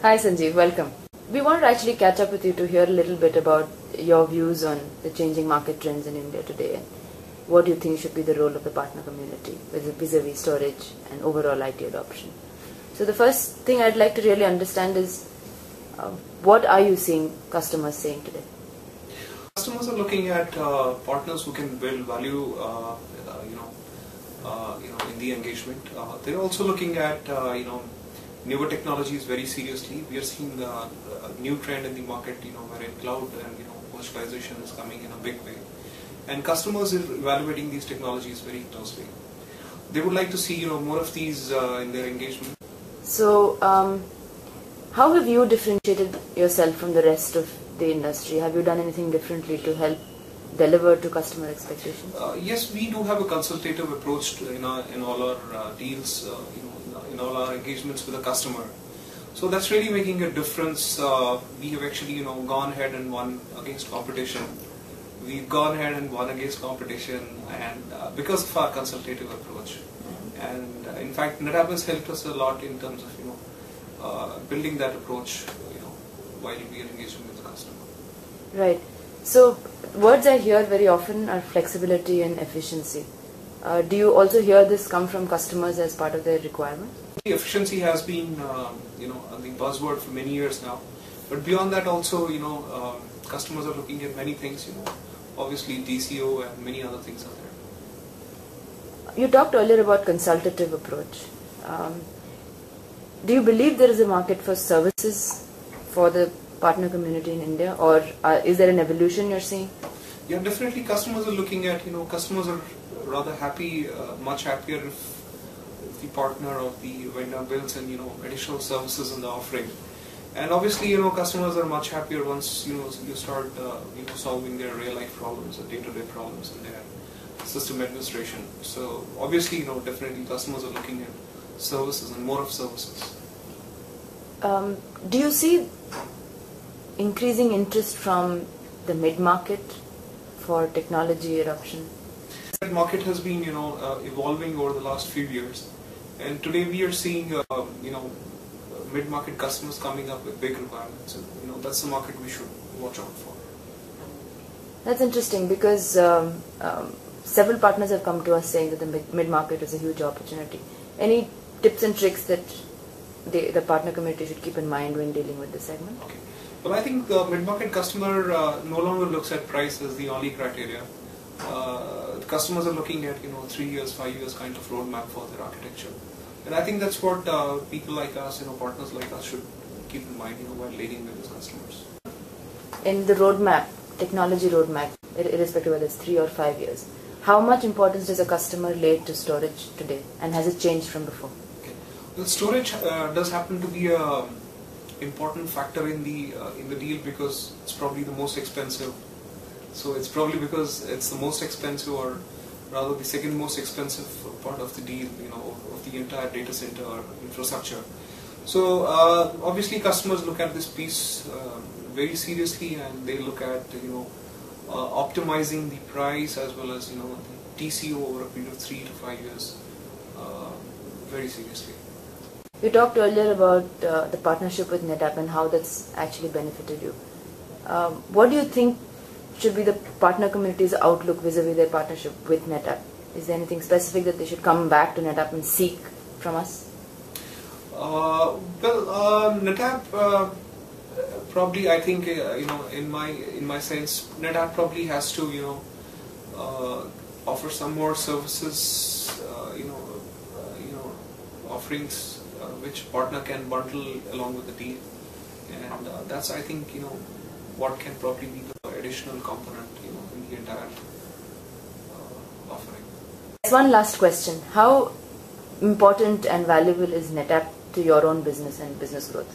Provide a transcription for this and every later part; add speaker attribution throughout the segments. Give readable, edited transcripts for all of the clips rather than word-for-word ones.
Speaker 1: Hi Sanjeev, welcome. We wanted to actually catch up with you to hear a little bit about your views on the changing market trends in India today and what do you think should be the role of the partner community vis-a-vis storage and overall IT adoption. So the first thing I'd like to really understand is what are you seeing customers saying today?
Speaker 2: Customers are looking at partners who can build value, in the engagement. They're also looking at newer technologies very seriously. We are seeing a new trend in the market, wherein cloud and virtualization is coming in a big way, and customers are evaluating these technologies very closely. They would like to see more of these in their engagement.
Speaker 1: So, how have you differentiated yourself from the rest of the industry? Have you done anything differently to help deliver to customer expectations?
Speaker 2: Yes, we do have a consultative approach to, in all our deals, in all our engagements with the customer. So that's really making a difference. We have actually gone ahead and won against competition. We've gone ahead and won against competition, and because of our consultative approach. And in fact, NetApp has helped us a lot in terms of building that approach, while we are engaging with the customer.
Speaker 1: Right. So words I hear very often are flexibility and efficiency. Do you also hear this come from customers as part of their requirements?
Speaker 2: Efficiency has been, the buzzword for many years now. But beyond that, also, customers are looking at many things. Obviously, TCO and many other things are there.
Speaker 1: You talked earlier about consultative approach. Do you believe there is a market for services for the partner community in India, or is there an evolution you're seeing?
Speaker 2: Yeah, definitely. Customers are looking at, customers are rather happy, much happier if the partner or the vendor builds in, additional services in the offering. And obviously, customers are much happier once, you start, solving their real-life problems or day-to-day problems in their system administration. So obviously, definitely customers are looking at services and more of services.
Speaker 1: Do you see increasing interest from the mid-market for technology adoption?
Speaker 2: That market has been, evolving over the last few years, and today we are seeing, mid-market customers coming up with big requirements, and that's the market we should watch out for.
Speaker 1: That's interesting because several partners have come to us saying that the mid-market is a huge opportunity. Any tips and tricks that the partner community should keep in mind when dealing with this segment?
Speaker 2: Okay. Well, I think the mid-market customer no longer looks at price as the only criteria. The customers are looking at 3 years, 5 years kind of roadmap for their architecture, and I think that's what people like us, partners like us, should keep in mind while leading with these customers.
Speaker 1: In the roadmap, technology roadmap, irrespective whether it's 3 or 5 years, how much importance does a customer lay to storage today, and has it changed from before?
Speaker 2: Okay. Well, storage does happen to be a important factor in the deal because it's probably the most expensive. So it's probably because it's the most expensive, or rather the second most expensive part of the deal, of the entire data center or infrastructure. So obviously customers look at this piece very seriously, and they look at optimizing the price as well as the TCO over a period of 3 to 5 years very seriously.
Speaker 1: You talked earlier about the partnership with NetApp and how that's actually benefited you. What do you think should be the partner community's outlook vis-a-vis their partnership with NetApp? Is there anything specific that they should come back to NetApp and seek from us?
Speaker 2: NetApp probably, I think, in my sense, NetApp probably has to offer some more services, offerings which partner can bundle along with the deal, and that's, I think, what can probably be the additional component in the entire offering.
Speaker 1: One last question: how important and valuable is NetApp to your own business and business growth?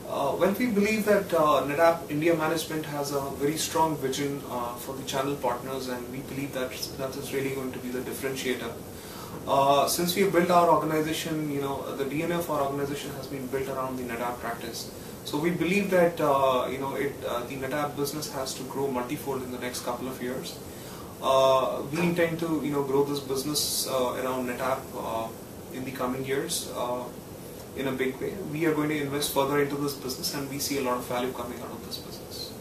Speaker 2: Well, we believe that NetApp India management has a very strong vision for the channel partners, and we believe that is really going to be the differentiator. Since we have built our organization, the DNA of our organization has been built around the NetApp practice. So we believe that the NetApp business has to grow multifold in the next couple of years. We intend to grow this business around NetApp in the coming years. in a big way. We are going to invest further into this business, and we see a lot of value coming out of this business.